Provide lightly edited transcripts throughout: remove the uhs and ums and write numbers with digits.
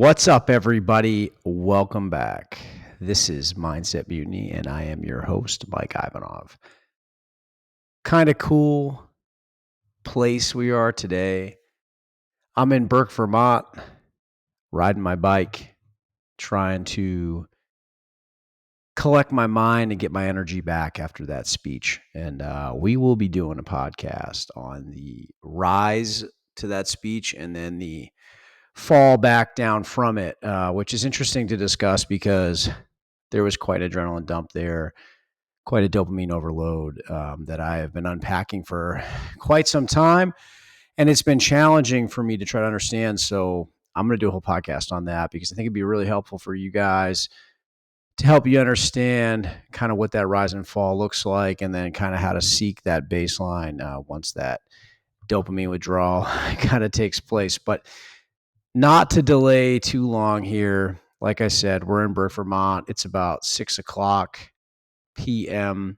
What's up, everybody? Welcome back. This is Mindset Mutiny, and I am your host, Mike Ivanov. Kind of cool place we are today. I'm in Burke, Vermont, riding my bike, trying to collect my mind and get my energy back after that speech. And we will be doing a podcast on the rise to that speech and then the fall back down from it, which is interesting to discuss because there was quite an adrenaline dump there, quite a dopamine overload that I have been unpacking for quite some time. And it's been challenging for me to try to understand. So I'm going to do a whole podcast on that because I think it'd be really helpful for you guys to help you understand kind of what that rise and fall looks like and then kind of how to seek that baseline once that dopamine withdrawal kind of takes place. But not to delay too long here. Like I said, we're in Burke, Vermont. It's about 6:00 p.m.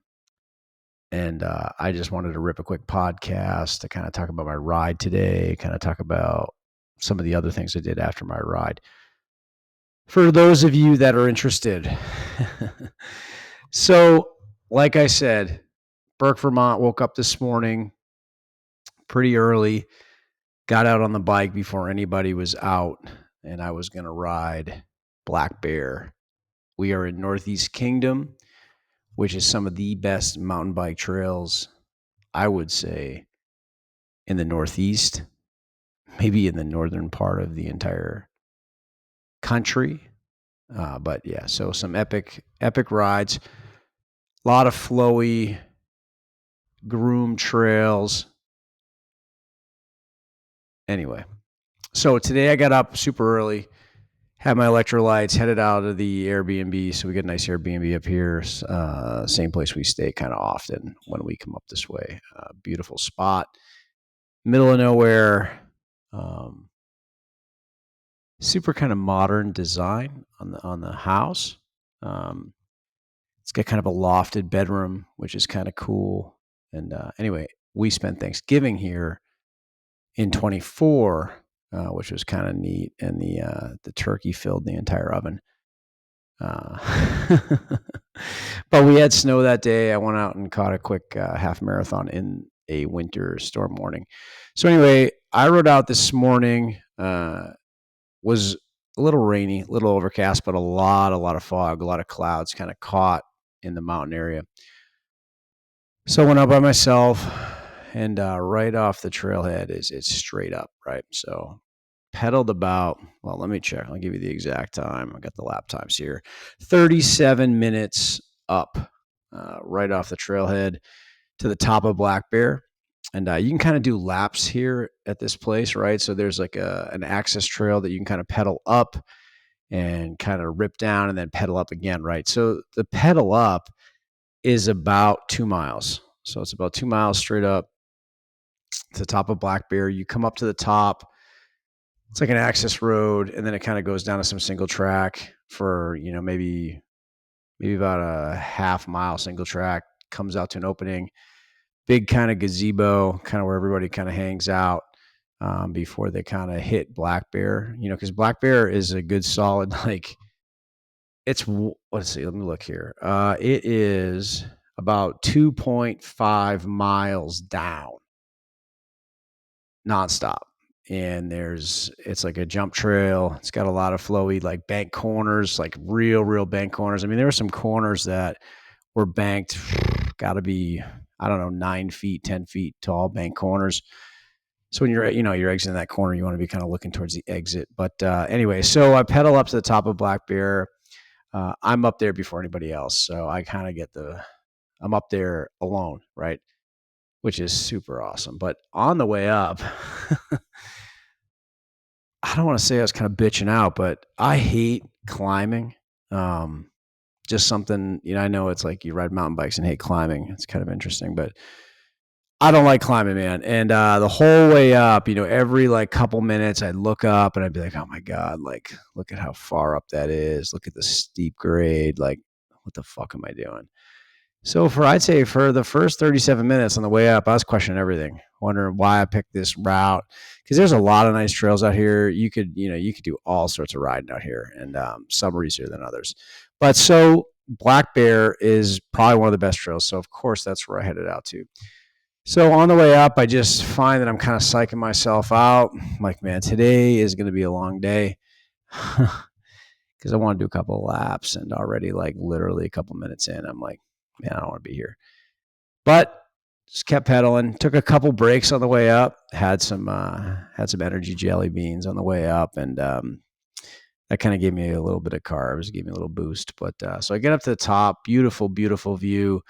And I just wanted to rip a quick podcast to kind of talk about my ride today, kind of talk about some of the other things I did after my ride. For those of you that are interested. So, like I said, Burke, Vermont, woke up this morning pretty early, got out on the bike before anybody was out, and I was going to ride Black Bear. We are in Northeast Kingdom, which is some of the best mountain bike trails, I would say, in the Northeast, maybe in the northern part of the entire country. But yeah, so some epic rides, a lot of flowy, groomed trails. Anyway, so today I got up super early, had my electrolytes, headed out of the Airbnb. So we get a nice Airbnb up here, same place we stay kind of often when we come up this way. Beautiful spot, middle of nowhere. Super kind of modern design on the house. It's got kind of a lofted bedroom, which is kind of cool. And anyway, we spent Thanksgiving here in 24, which was kind of neat. And the turkey filled the entire oven. But we had snow that day. I went out and caught a quick half marathon in a winter storm morning. So anyway, I rode out this morning. Was a little rainy, a little overcast, but a lot of fog, a lot of clouds kind of caught in the mountain area. So I went out by myself, and right off the trailhead it's straight up, right? So pedaled about, well, let me check. I'll give you the exact time. I got the lap times here. 37 minutes up, right off the trailhead to the top of Black Bear. And you can kind of do laps here at this place, right? So there's like an access trail that you can kind of pedal up and kind of rip down and then pedal up again, right? So the pedal up is about 2 miles. So it's about 2 miles straight up to the top of Black Bear. You come up to the top. It's like an access road, and then it kind of goes down to some single track for, maybe about a half mile single track, comes out to an opening. Big kind of gazebo, kind of where everybody kind of hangs out before they kind of hit Black Bear, because Black Bear is a good solid, let's see, let me look here. It is about 2.5 miles down nonstop. And it's like a jump trail. It's got a lot of flowy, like bank corners, like real bank corners. I mean, there were some corners that were banked, got to be, I don't know, 9 feet, 10 feet tall bank corners. So when you're exiting that corner, you want to be kind of looking towards the exit. But anyway, so I pedal up to the top of Black Bear. I'm up there before anybody else. So I kind of I'm up there alone, right? Which is super awesome. But on the way up, I don't want to say I was kind of bitching out, but I hate climbing. Just something, I know it's like you ride mountain bikes and hate climbing. It's kind of interesting, but I don't like climbing, man. And the whole way up, every like couple minutes I'd look up and I'd be like, oh my God, like, look at how far up that is. Look at the steep grade. Like, what the fuck am I doing? So I'd say for the first 37 minutes on the way up, I was questioning everything, wondering why I picked this route. Because there's a lot of nice trails out here. You could do all sorts of riding out here, and some are easier than others. But so Black Bear is probably one of the best trails. So of course that's where I headed out to. So on the way up, I just find that I'm kind of psyching myself out. I'm like, man, today is going to be a long day. Because I want to do a couple of laps, and already like literally a couple minutes in, I'm like, man, I don't want to be here. But just kept pedaling. Took a couple breaks on the way up. Had some energy jelly beans on the way up, and that kind of gave me a little bit of carbs, gave me a little boost. But so I get up to the top, beautiful, beautiful view,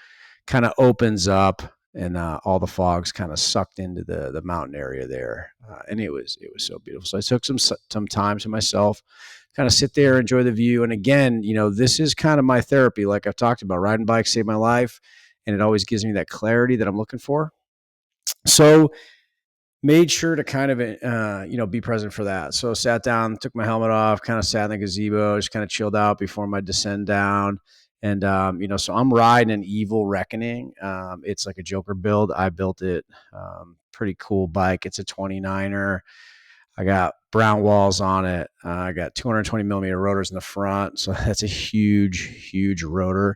kind of opens up, and all the fog's kind of sucked into the mountain area there, and it was so beautiful. So I took some time to myself, kind of sit there, enjoy the view. And again, this is kind of my therapy, like I've talked about. Riding bikes saved my life, and it always gives me that clarity that I'm looking for. So made sure to kind of be present for that. So sat down, took my helmet off, kind of sat in the gazebo, just kind of chilled out before my descend down. And so I'm riding an Evil Reckoning. It's like a Joker build. I built it. Pretty cool bike. It's a 29er. I got brown walls on it. I got 220 millimeter rotors in the front, so that's a huge rotor.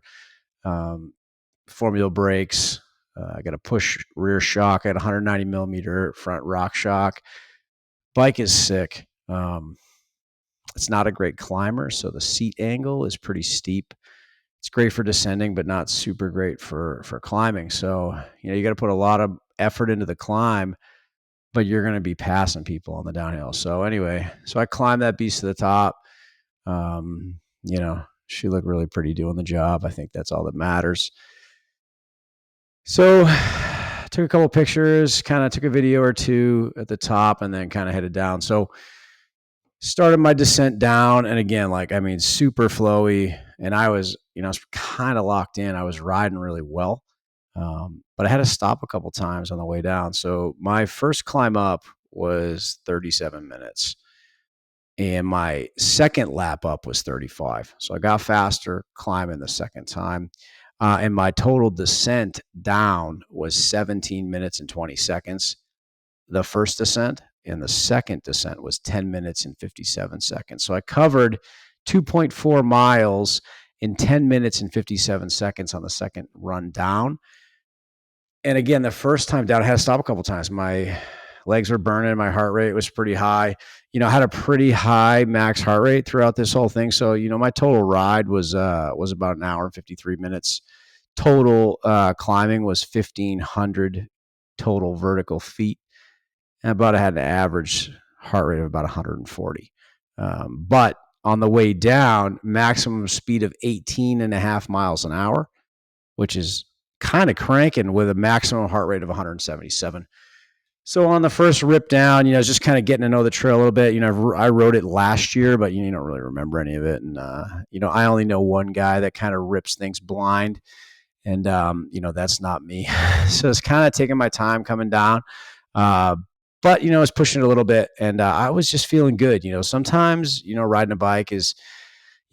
Formula brakes. I got a push rear shock. I got 190 millimeter front rock shock. Bike is sick. It's not a great climber, so the seat angle is pretty steep. It's great for descending, but not super great for climbing. So you got to put a lot of effort into the climb, but you're going to be passing people on the downhill. So anyway, I climbed that beast to the top. She looked really pretty doing the job. I think that's all that matters. So took a couple pictures, kind of took a video or two at the top, and then kind of headed down. So started my descent down, and again, super flowy, and I was kind of locked in. I was riding really well. But I had to stop a couple times on the way down. So my first climb up was 37 minutes. And my second lap up was 35. So I got faster climbing the second time. And my total descent down was 17 minutes and 20 seconds. The first descent, and the second descent was 10 minutes and 57 seconds. So I covered 2.4 miles in 10 minutes and 57 seconds on the second run down. And again, the first time down, I had to stop a couple times. My legs were burning. My heart rate was pretty high. I had a pretty high max heart rate throughout this whole thing. So, my total ride was about an hour and 53 minutes. Total climbing was 1,500 total vertical feet. And I had an average heart rate of about 140. But on the way down, maximum speed of 18.5 miles an hour, which is kind of cranking, with a maximum heart rate of 177. So on the first rip down, I was just kind of getting to know the trail a little bit. I rode it last year, but you don't really remember any of it. And, I only know one guy that kind of rips things blind. And, that's not me. So it's kind of taking my time coming down. But, I was pushing it a little bit, and I was just feeling good. Sometimes, riding a bike is,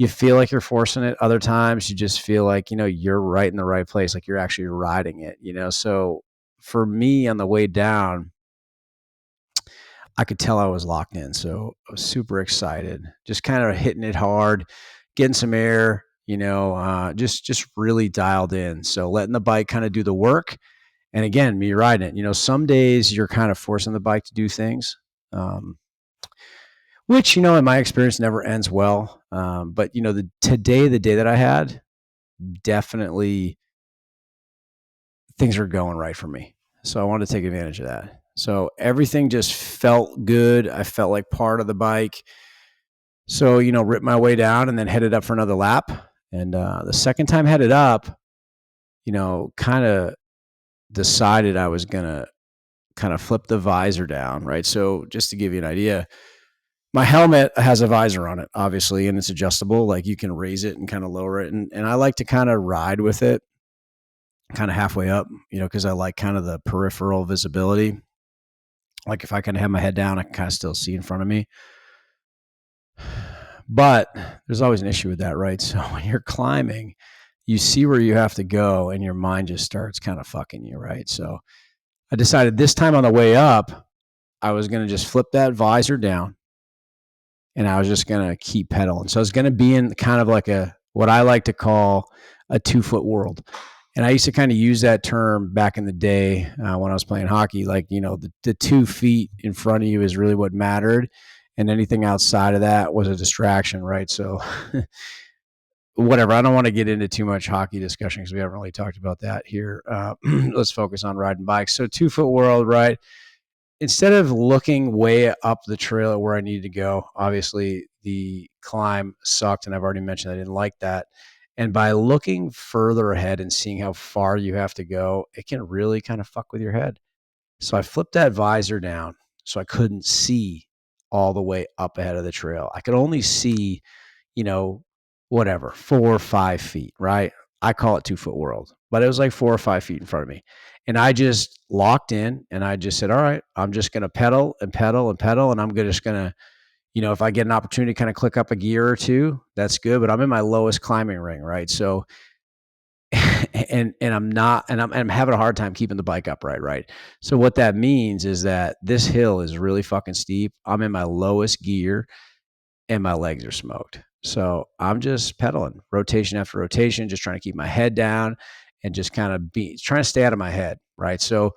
you feel like you're forcing it. Other times you just feel like, you're right in the right place. Like you're actually riding it, So for me on the way down, I could tell I was locked in. So I was super excited, just kind of hitting it hard, getting some air, just really dialed in. So letting the bike kind of do the work. And again, me riding it, some days you're kind of forcing the bike to do things. Which, in my experience never ends well. But, the day that I had, definitely things are going right for me. So I wanted to take advantage of that. So everything just felt good. I felt like part of the bike. So, ripped my way down and then headed up for another lap. And the second time headed up, kind of decided I was going to kind of flip the visor down, right? So just to give you an idea, my helmet has a visor on it, obviously, and it's adjustable. Like you can raise it and kind of lower it. And I like to kind of ride with it kind of halfway up, because I like kind of the peripheral visibility. Like if I kind of have my head down, I can kind of still see in front of me. But there's always an issue with that, right? So when you're climbing, you see where you have to go and your mind just starts kind of fucking you, right? So I decided this time on the way up, I was going to just flip that visor down and I was just going to keep pedaling. So I was going to be in kind of like what I like to call a 2-foot world. And I used to kind of use that term back in the day when I was playing hockey, like, the 2 feet in front of you is really what mattered. And anything outside of that was a distraction, right? So whatever, I don't want to get into too much hockey discussion because we haven't really talked about that here. Let's focus on riding bikes. So 2-foot world, right? Instead of looking way up the trail at where I needed to go, obviously the climb sucked, and I've already mentioned I didn't like that. And by looking further ahead and seeing how far you have to go, it can really kind of fuck with your head. So I flipped that visor down so I couldn't see all the way up ahead of the trail. I could only see, whatever, 4 or 5 feet, right? I call it 2-foot world, but it was like 4 or 5 feet in front of me. And I just locked in and I just said, all right, I'm just going to pedal and pedal and pedal. And I'm just going to, if I get an opportunity to kind of click up a gear or two, that's good. But I'm in my lowest climbing ring, right? So, and I'm having a hard time keeping the bike upright, right? So what that means is that this hill is really fucking steep. I'm in my lowest gear and my legs are smoked. So I'm just pedaling rotation after rotation, just trying to keep my head down and just kind of trying to stay out of my head, right? So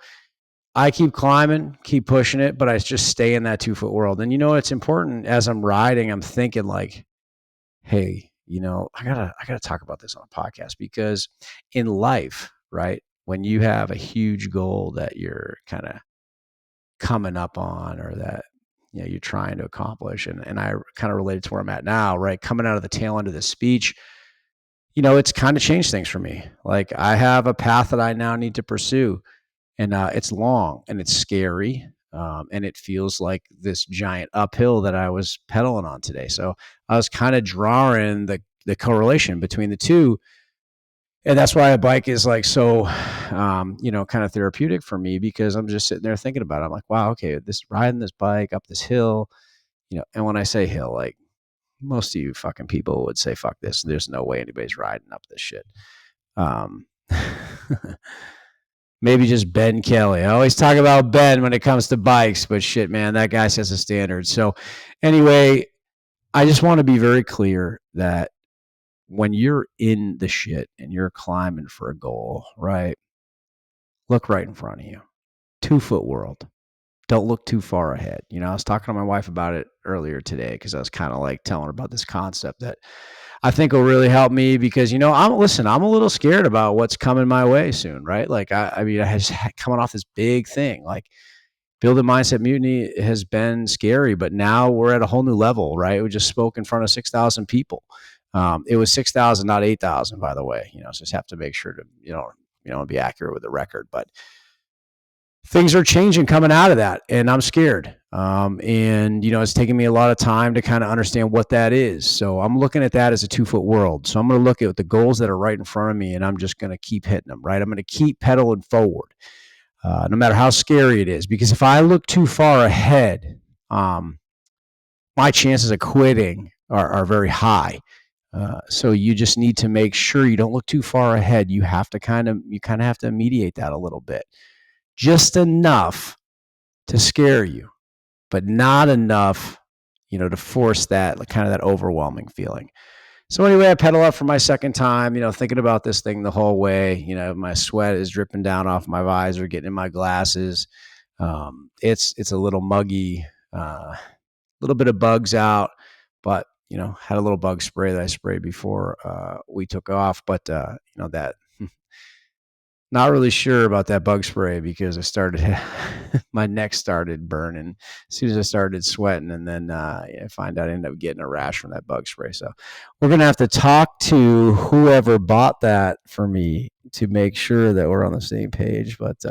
I keep climbing, keep pushing it, but I just stay in that 2-foot world. And it's important as I'm riding, I'm thinking like, hey, I gotta talk about this on a podcast, because in life, right, when you have a huge goal that you're kind of coming up on, or that you're trying to accomplish, and I kind of related to where I'm at now, right, coming out of the tail end of this speech, it's kind of changed things for me. Like, I have a path that I now need to pursue, and it's long and it's scary, and it feels like this giant uphill that I was pedaling on today. So I was kind of drawing the correlation between the two, and that's why a bike is like so, kind of therapeutic for me, because I'm just sitting there thinking about it. I'm like, wow, okay, riding this bike up this hill, and when I say hill, like, most of you fucking people would say, fuck this. There's no way anybody's riding up this shit. Um, Maybe just Ben Kelly. I always talk about Ben when it comes to bikes, but shit, man, that guy sets a standard. So anyway, I just want to be very clear that when you're in the shit and you're climbing for a goal, right? Look right in front of you. 2-foot world. Don't look too far ahead. I was talking to my wife about it earlier today, because I was kind of like telling her about this concept that I think will really help me, because, I'm a little scared about what's coming my way soon, right? Like, I mean, I just coming off this big thing, like building Mindset Mutiny has been scary, but now we're at a whole new level, right? We just spoke in front of 6,000 people. It was 6,000, not 8,000, by the way, so just have to make sure to, be accurate with the record, but things are changing coming out of that, and I'm scared. And it's taking me a lot of time to kind of understand what that is. So I'm looking at that as a 2-foot world. So I'm going to look at the goals that are right in front of me, and I'm just going to keep hitting them, right? I'm going to keep pedaling forward, no matter how scary it is, because if I look too far ahead, my chances of quitting are very high. So you just need to make sure you don't look too far ahead. You have to kind of have to mediate that a little bit. Just enough to scare you, but not enough, to force that, like, kind of that overwhelming feeling. So anyway, I pedal up for my second time, thinking about this thing the whole way. My sweat is dripping down off my visor, getting in my glasses. It's a little muggy, little bit of bugs out, but had a little bug spray that I sprayed before we took off. But that. Not really sure about that bug spray, because my neck started burning as soon as I started sweating, and then I find out I ended up getting a rash from that bug spray. So we're going to have to talk to whoever bought that for me to make sure that we're on the same page. But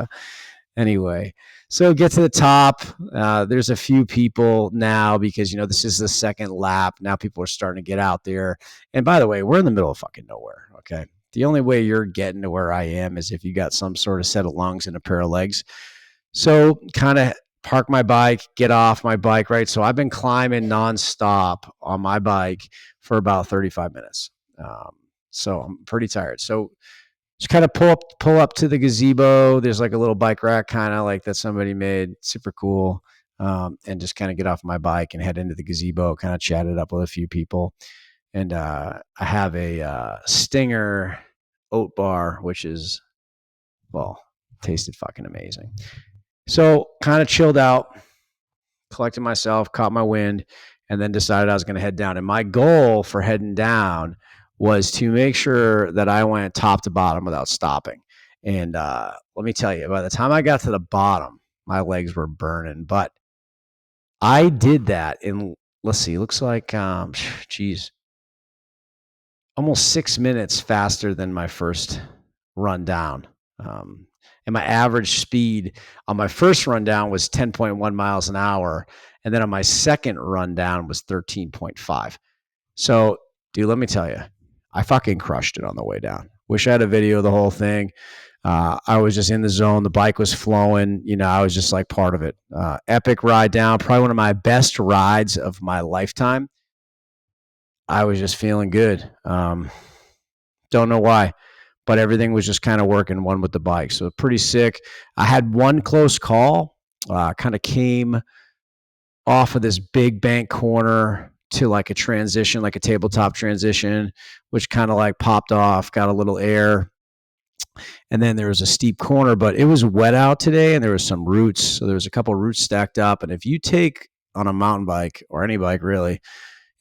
anyway, so get to the top. There's a few people now, because, this is the second lap. Now people are starting to get out there. And by the way, we're in the middle of fucking nowhere, okay? The only way you're getting to where I am is if you got some sort of set of lungs and a pair of legs. So kind of park my bike, get off my bike, right? So I've been climbing nonstop on my bike for about 35 minutes. So I'm pretty tired. So just kind of pull up to the gazebo. There's like a little bike rack kind of like that somebody made. Super cool. And just kind of get off my bike and head into the gazebo, kind of chat it up with a few people. And I have a Stinger oat bar, which is, well, tasted fucking amazing. So kind of chilled out, collected myself, caught my wind, and then decided I was going to head down. And my goal for heading down was to make sure that I went top to bottom without stopping. And let me tell you, by the time I got to the bottom, my legs were burning. But I did that in, let's see, looks like, geez, almost 6 minutes faster than my first run down. And my average speed on my first run down was 10.1 miles an hour. And then on my second run down was 13.5. So, dude, let me tell you, I fucking crushed it on the way down. Wish I had a video of the whole thing. I was just in the zone. The bike was flowing. You know, I was just like part of it. Epic ride down. Probably one of my best rides of my lifetime. I was just feeling good. Don't know why, but everything was just kind of working one with the bike. So pretty sick. I had one close call, kind of came off of this big bank corner to like a transition, like a tabletop transition, which kind of like popped off, got a little air. And then there was a steep corner, but it was wet out today and there was some roots. So there was a couple of roots stacked up. And if you take on a mountain bike or any bike really,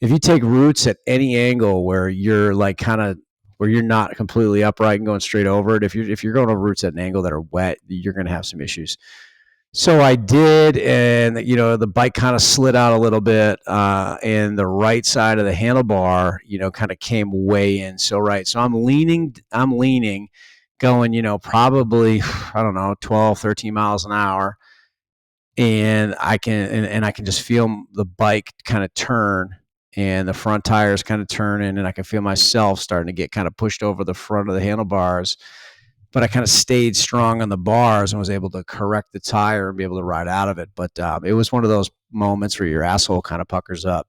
if you take roots at any angle where you're like kind of where you're not completely upright and going straight over it, if you're going over roots at an angle that are wet, you're going to have some issues. So I did, and you know the bike kind of slid out a little bit, and the right side of the handlebar, you know, kind of came way in. So I'm leaning, going, you know, probably I don't know, 12, 13 miles an hour, and I can just feel the bike kind of turn and the front tires kind of turning, and I can feel myself starting to get kind of pushed over the front of the handlebars. But I kind of stayed strong on the bars and was able to correct the tire and be able to ride out of it. But it was one of those moments where your asshole kind of puckers up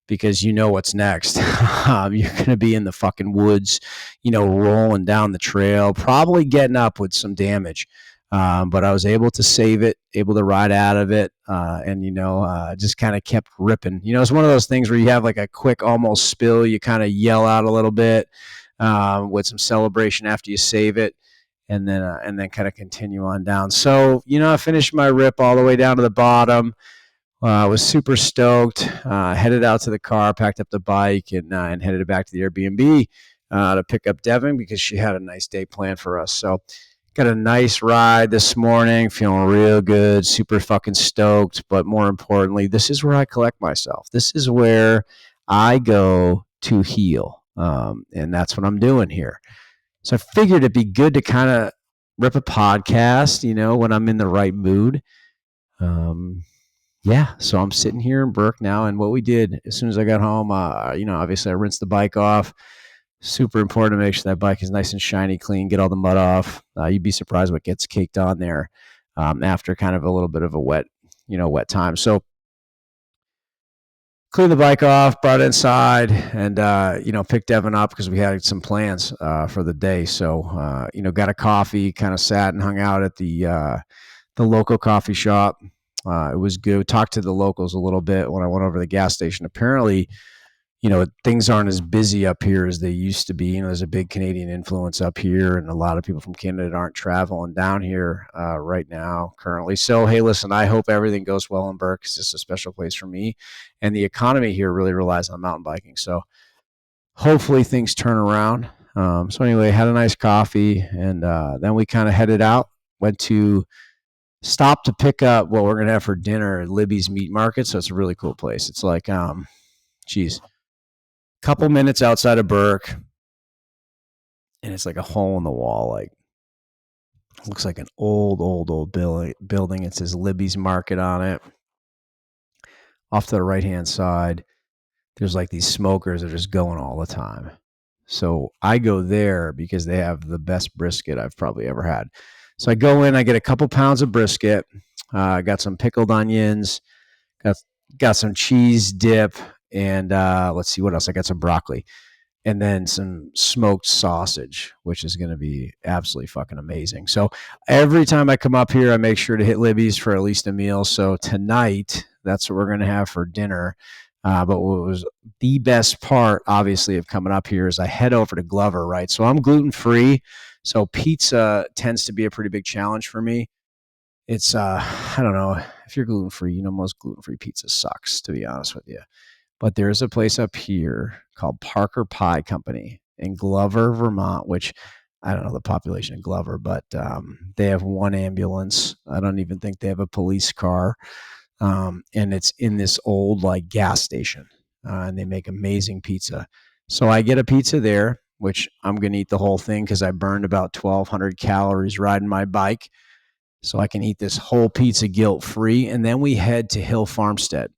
because you know what's next. You're going to be in the fucking woods, you know, rolling down the trail, probably getting up with some damage. But I was able to save it, able to ride out of it, and, you know, just kind of kept ripping. You know, it's one of those things where you have like a quick almost spill. You kind of yell out a little bit with some celebration after you save it. And then kind of continue on down. So, you know, I finished my rip all the way down to the bottom. I was super stoked, headed out to the car, packed up the bike, and headed back to the Airbnb to pick up Devin because she had a nice day planned for us. So got a nice ride this morning, feeling real good, super fucking stoked. But more importantly, this is where I collect myself. This is where I go to heal. And that's what I'm doing here. So I figured it'd be good to kind of rip a podcast, you know, when I'm in the right mood. Yeah, so I'm sitting here in Burke now, and what we did as soon as I got home, you know, obviously I rinsed the bike off. Super important to make sure that bike is nice and shiny, clean, get all the mud off. You'd be surprised what gets caked on there after kind of a little bit of a wet time. So cleaned the bike off, brought it inside, and you know, picked Devin up because we had some plans for the day. So you know, got a coffee, kind of sat and hung out at the local coffee shop. It was good. Talked to the locals a little bit when I went over to the gas station. Apparently, you know, things aren't as busy up here as they used to be. You know, there's a big Canadian influence up here, and a lot of people from Canada aren't traveling down here right now currently. So, hey, listen, I hope everything goes well in Burke. It's just a special place for me. And the economy here really relies on mountain biking. So hopefully things turn around. So anyway, had a nice coffee, and then we kind of headed out, went to stop to pick up what we're going to have for dinner at Libby's Meat Market. So it's a really cool place. It's like, couple minutes outside of Burke, and it's like a hole in the wall. Like, it looks like an old building. It says Libby's Market on it. Off to the right-hand side, there's like these smokers that are just going all the time. So I go there because they have the best brisket I've probably ever had. So I go in, I get a couple pounds of brisket, got some pickled onions, got some cheese dip, and let's see what else. I got some broccoli. and then some smoked sausage, which is going to be absolutely fucking amazing. So every time I come up here, I make sure to hit Libby's for at least a meal. So tonight, that's what we're going to have for dinner. But what was the best part, obviously, of coming up here is I head over to Glover, right? So I'm gluten-free. So pizza tends to be a pretty big challenge for me. It's, I don't know, if you're gluten-free, most gluten-free pizza sucks, to be honest with you. But there's a place up here called Parker Pie Company in Glover, Vermont, which I don't know the population of Glover, but they have one ambulance. I don't even think they have a police car. And it's in this old like gas station, and they make amazing pizza. So I get a pizza there, which I'm going to eat the whole thing because I burned about 1,200 calories riding my bike. So I can eat this whole pizza guilt-free. And then we head to Hill Farmstead,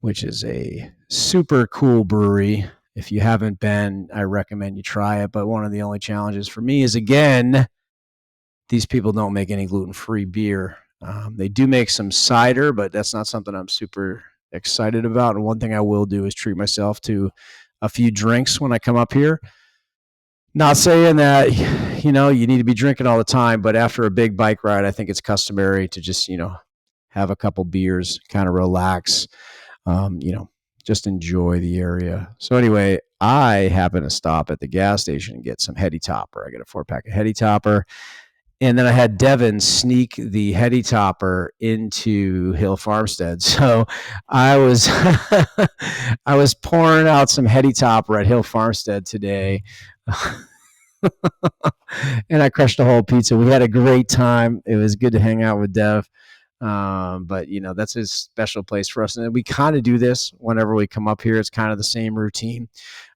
which is a super cool brewery. If you haven't been, I recommend you try it. But one of the only challenges for me is, again, these people don't make any gluten-free beer. They do make some cider, but that's not something I'm super excited about. And one thing I will do is treat myself to a few drinks when I come up here. Not saying that, you need to be drinking all the time, but after a big bike ride, I think it's customary to just, have a couple beers, kind of relax, just enjoy the area. So anyway, I happen to stop at the gas station and get some Heady Topper. I get a 4-pack of Heady Topper. And then I had Devin sneak the Heady Topper into Hill Farmstead. So I was I was pouring out some Heady Topper at Hill Farmstead today. And I crushed a whole pizza. We had a great time. It was good to hang out with Dev. But that's a special place for us. And we kind of do this whenever we come up here. It's kind of the same routine.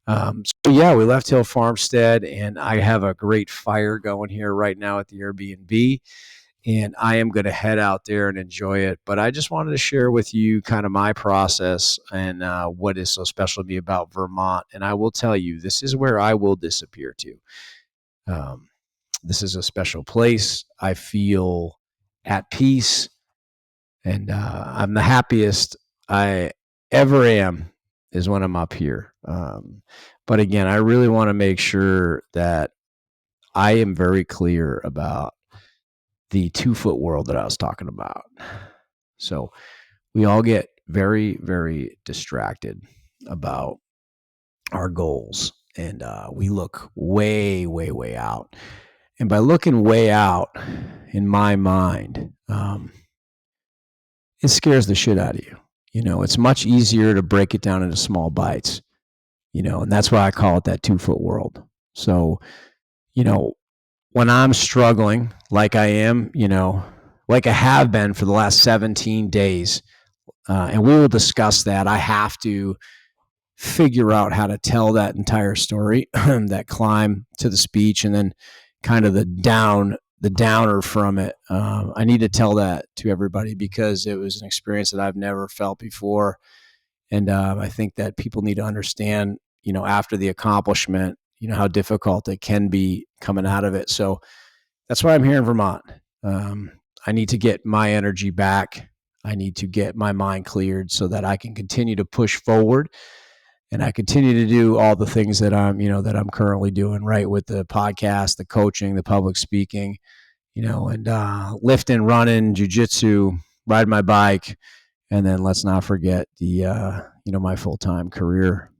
So yeah, we left Hill Farmstead, and I have a great fire going here right now at the Airbnb, and I am going to head out there and enjoy it. But I just wanted to share with you kind of my process and what is so special to me about Vermont. And I will tell you, this is where I will disappear to. This is a special place. I feel at peace, and I'm the happiest I ever am is when I'm up here. But again, I really want to make sure that I am very clear about the 2-foot world that I was talking about. So we all get very, very distracted about our goals, and we look way, way, way out. And by looking way out, in my mind, it scares the shit out of you. It's much easier to break it down into small bites, and that's why I call it that 2-foot world. So, when I'm struggling like I am, like I have been for the last 17 days, and we will discuss that. I have to figure out how to tell that entire story, that climb to the speech, and then kind of the downer from it. I need to tell that to everybody because it was an experience that I've never felt before. And I think that people need to understand, after the accomplishment, how difficult it can be coming out of it. So that's why I'm here in Vermont. I need to get my energy back. I need to get my mind cleared so that I can continue to push forward, and I continue to do all the things that I'm currently doing, right, with the podcast, the coaching, the public speaking, and lifting, running, jujitsu, riding my bike, and then let's not forget the my full-time career,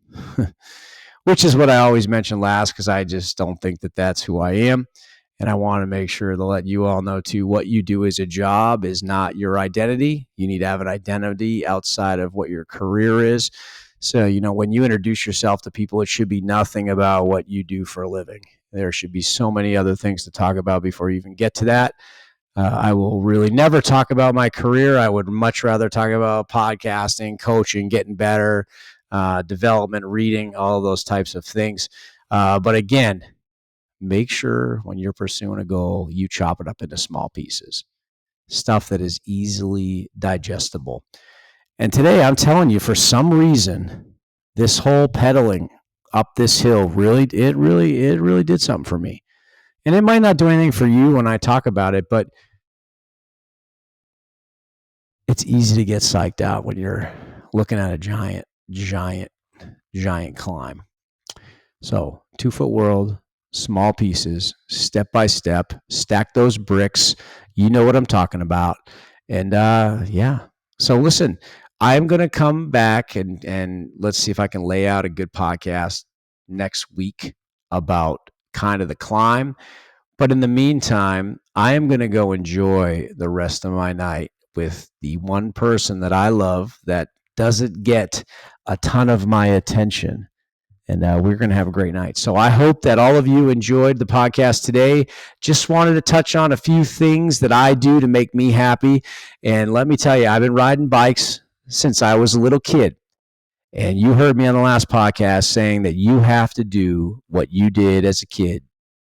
which is what I always mention last because I just don't think that that's who I am. And I want to make sure to let you all know, too, what you do as a job is not your identity. You need to have an identity outside of what your career is. So, when you introduce yourself to people, it should be nothing about what you do for a living. There should be so many other things to talk about before you even get to that. I will really never talk about my career. I would much rather talk about podcasting, coaching, getting better, development, reading, all those types of things. But again, make sure when you're pursuing a goal, you chop it up into small pieces, stuff that is easily digestible. And today I'm telling you, for some reason, this whole pedaling up this hill really did something for me. And it might not do anything for you when I talk about it, but it's easy to get psyched out when you're looking at a giant climb. So 2 foot world, small pieces, step by step, stack those bricks. You know what I'm talking about. And yeah. So listen, I'm going to come back and let's see if I can lay out a good podcast next week about kind of the climb. But in the meantime, I am going to go enjoy the rest of my night with the one person that I love that doesn't get a ton of my attention. And we're going to have a great night. So I hope that all of you enjoyed the podcast today. Just wanted to touch on a few things that I do to make me happy. And let me tell you, I've been riding bikes since I was a little kid. And you heard me on the last podcast saying that you have to do what you did as a kid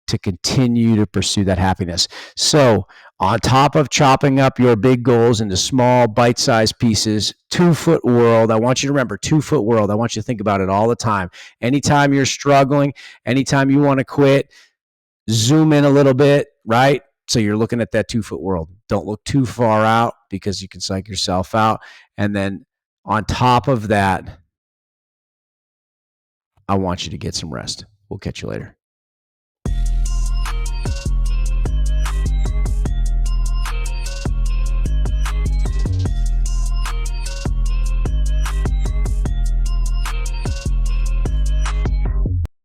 to continue to pursue that happiness. So, on top of chopping up your big goals into small, bite sized pieces, 2 foot world, I want you to remember 2 foot world. I want you to think about it all the time. Anytime you're struggling, anytime you want to quit, zoom in a little bit, right? So you're looking at that 2 foot world. Don't look too far out because you can psych yourself out. And then on top of that, I want you to get some rest. We'll catch you later.